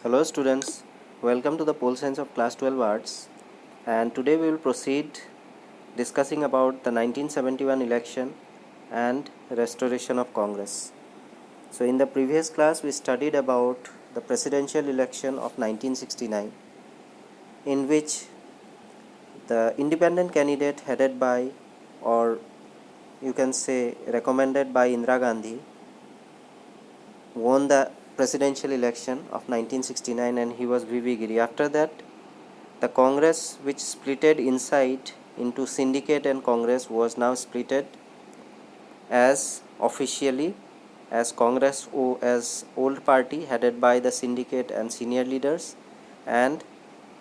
Hello students, welcome to the Pole Science of Class 12 Arts, and today we will proceed discussing about the 1971 election and restoration of Congress. So in the previous class we studied about the presidential election of 1969, in which the independent candidate headed by, or you can say recommended by, Indira Gandhi won the presidential election of 1969, and he was V.V. Giri. After that, the Congress, which splitted inside into syndicate and Congress, was now splitted as officially as Congress as old party headed by the syndicate and senior leaders, and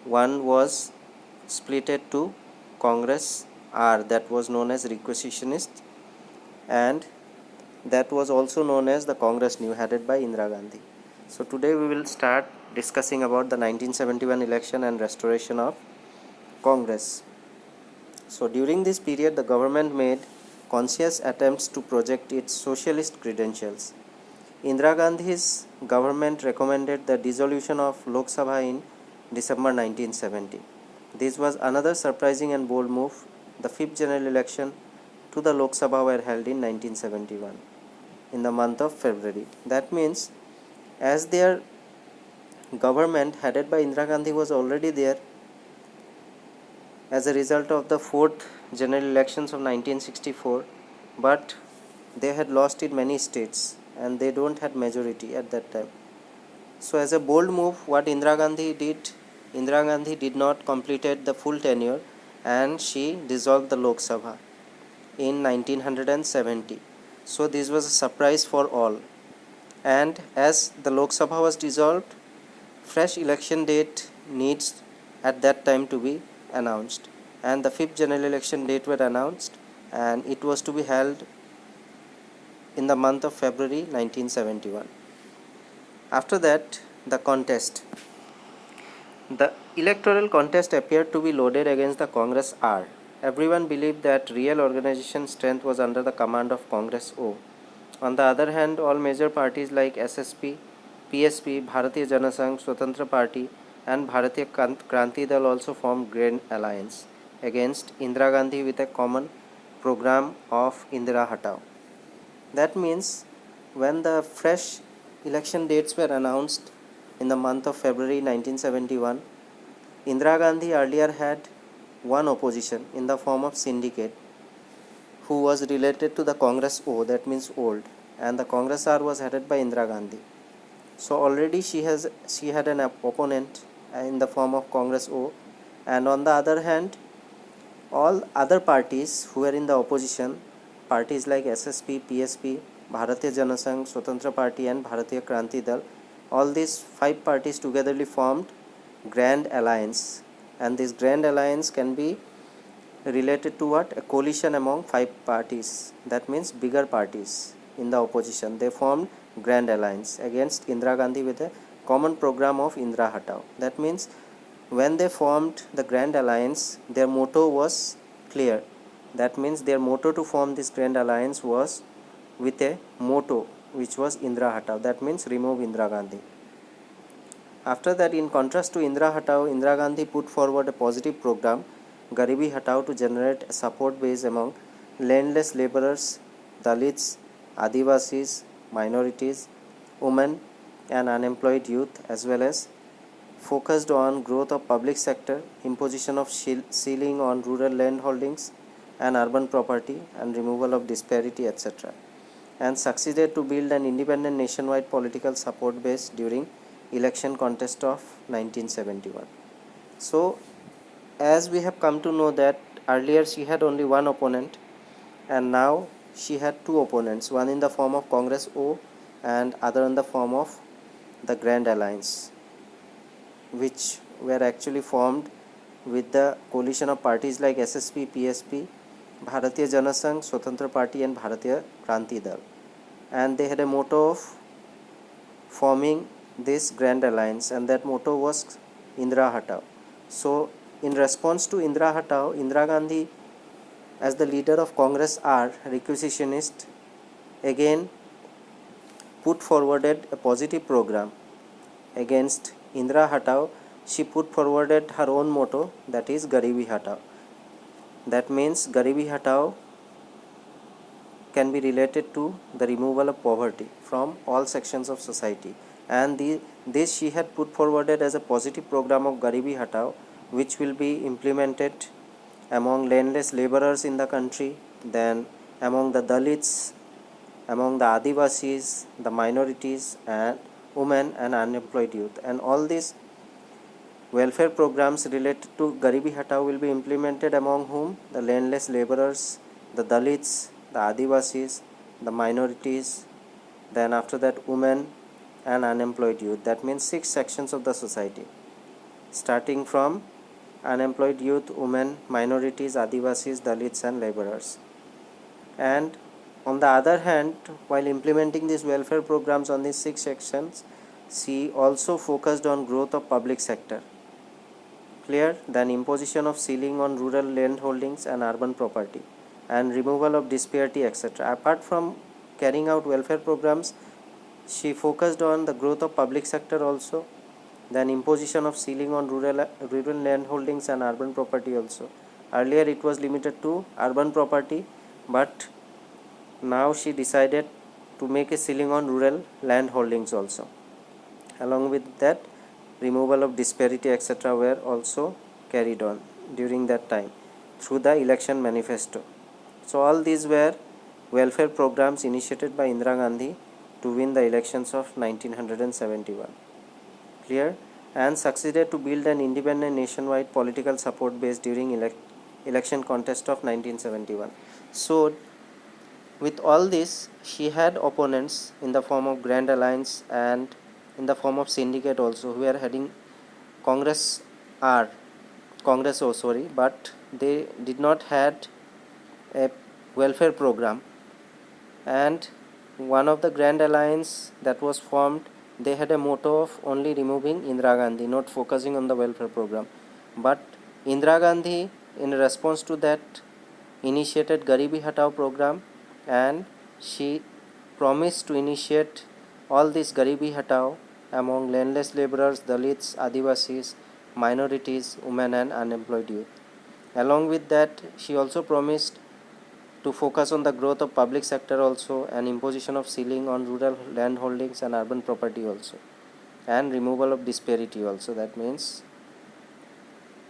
one was splitted to Congress R, that was known as requisitionist, and that was also known as the Congress New, headed by Indira Gandhi. So today we will start discussing about the 1971 election and restoration of Congress. So during this period, the government made conscious attempts to project its socialist credentials. Indira Gandhi's government recommended the dissolution of Lok Sabha in December 1970. This was another surprising and bold move. The fifth general election to the Lok Sabha were held in 1971 in the month of February. That means, as their government headed by Indira Gandhi was already there as a result of the fourth general elections of 1964, but they had lost in many states and they don't had majority at that time. So as a bold move, what Indira Gandhi did not completed the full tenure, and she dissolved the Lok Sabha in 1970. So this was a surprise for all, and as the Lok Sabha was dissolved, fresh election date needs at that time to be announced, and the fifth general election date were announced, and it was to be held in the month of February 1971. After that, the electoral contest appeared to be loaded against the Congress R. Everyone believed that real organization strength was under the command of Congress O. On the other hand, all major parties like SSP, PSP, Bharatiya Janasangh, Swatantra Party and Bharatiya Kranti Dal also formed grand alliance against Indira Gandhi with a common program of Indira Hatao. That means, when the fresh election dates were announced in the month of February 1971, Indira Gandhi earlier had one opposition in the form of syndicate, who was related to the Congress O, that means old, and the Congress R was headed by Indira Gandhi. So already she had an opponent in the form of Congress O, and on the other hand, all other parties who were in the opposition, parties like SSP, PSP, Bharatiya Janasangh, Swatantra Party and Bharatiya Kranti Dal, all these five parties togetherly formed Grand Alliance, and this Grand Alliance can be related to what? A coalition among five parties, that means bigger parties in the opposition. They formed Grand Alliance against Indira Gandhi with a common program of Indira Hatao. That means, when they formed the Grand Alliance, their motto was clear. That means their motto to form this Grand Alliance was with a motto which was Indira Hatao. That means remove Indira Gandhi. After that, in contrast to Indira Hatao, Indira Gandhi put forward a positive program, Garibi Hatao, to generate a support base among landless laborers, Dalits, Adivasis, minorities, women and unemployed youth, as well as focused on growth of public sector, imposition of ceiling on rural land holdings and urban property, and removal of disparity, etc., and succeeded to build an independent nationwide political support base during election contest of 1971. So, as we have come to know that earlier she had only one opponent, and now she had two opponents, one in the form of Congress O and other in the form of the Grand Alliance, which were actually formed with the coalition of parties like SSP, PSP, Bharatiya Janasangh, Swatantra Party and Bharatiya Kranti Dal, and they had a motto of forming this Grand Alliance, and that motto was Indira Hatao. So in response to Indira Hatao, Indira Gandhi, as the leader of Congress R, requisitionist, again put forwarded a positive program against Indira Hatao, she put forwarded her own motto, that is Garibi Hatao. That means Garibi Hatao can be related to the removal of poverty from all sections of society, and this she had put forwarded as a positive program of Garibi Hatao, which will be implemented among landless laborers in the country, then among the Dalits, among the Adivasis, the minorities, and women and unemployed youth. And all these welfare programs related to Garibi Hatao will be implemented among whom? The landless laborers, the Dalits, the Adivasis, the minorities, then after that women and unemployed youth. That means 6 sections of the society, starting from unemployed youth, women, minorities, Adivasis, Dalits and laborers. And on the other hand, while implementing these welfare programs on these 6 sections, she also focused on growth of public sector. Clear? Then imposition of ceiling on rural land holdings and urban property, and removal of disparity, etc. Apart from carrying out welfare programs, she focused on the growth of public sector also, then imposition of ceiling on rural land holdings and urban property also. Earlier it was limited to urban property, but now she decided to make a ceiling on rural land holdings also. Along with that, removal of disparity, etc. were also carried on during that time through the election manifesto. So all these were welfare programs initiated by Indira Gandhi to win the elections of 1971. Clear? And succeeded to build an independent nationwide political support base during election contest of 1971. So with all this, she had opponents in the form of Grand Alliance and in the form of syndicate also, who are heading Congress O, but they did not had a welfare program. And one of the Grand Alliance that was formed, they had a motto of only removing Indira Gandhi, not focusing on the welfare program. But Indira Gandhi, in response to that, initiated Garibi Hatao program, and she promised to initiate all this Garibi Hatao among landless laborers, Dalits, Adivasis, minorities, women and unemployed youth. Along with that, she also promised to focus on the growth of public sector also, and imposition of ceiling on rural land holdings and urban property also, and removal of disparity also. That means,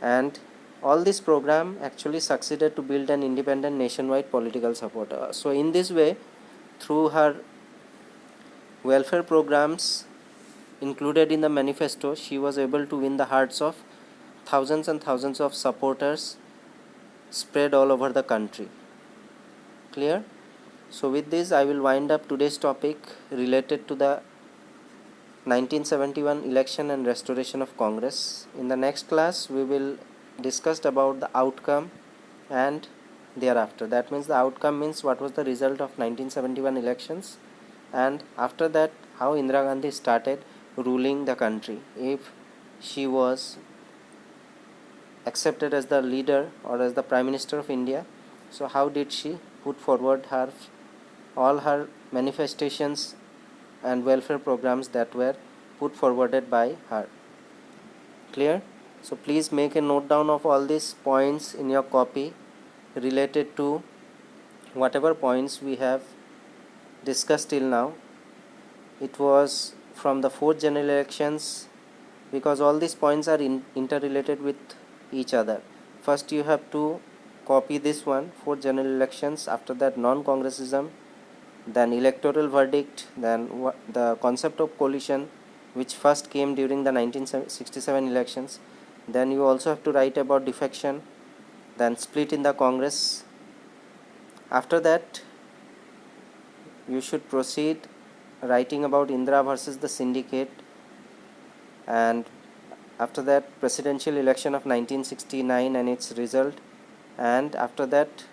and all this program actually succeeded to build an independent nationwide political support. So in this way, through her welfare programs included in the manifesto, she was able to win the hearts of thousands and thousands of supporters spread all over the country. Clear? So with this, I will wind up today's topic related to the 1971 election and restoration of Congress. In the next class, we will discuss about the outcome and thereafter. That means the outcome means what was the result of 1971 elections, and after that how Indira Gandhi started ruling the country, if she was accepted as the leader or as the Prime Minister of India. So how did she put forward all her manifestations and welfare programs that were put forwarded by her. Clear? So please make a note down of all these points in your copy related to whatever points we have discussed till now. It was from the 4th general elections, because all these points are interrelated with each other. First you have to copy this one, 4th general elections, after that non-congressism, then electoral verdict, then the concept of coalition, which first came during the 1967 elections. Then you also have to write about defection, then split in the Congress. After that you should proceed writing about Indira versus the syndicate, and after that presidential election of 1969 and its result, and after that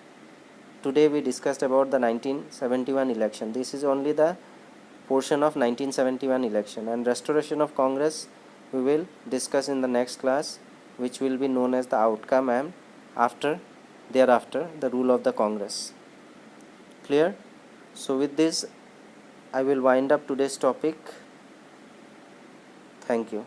today we discussed about the 1971 election. This is only the portion of 1971 election, and restoration of Congress we will discuss in the next class, which will be known as the outcome, and thereafter the rule of the Congress. Clear? So with this I will wind up today's topic. Thank you.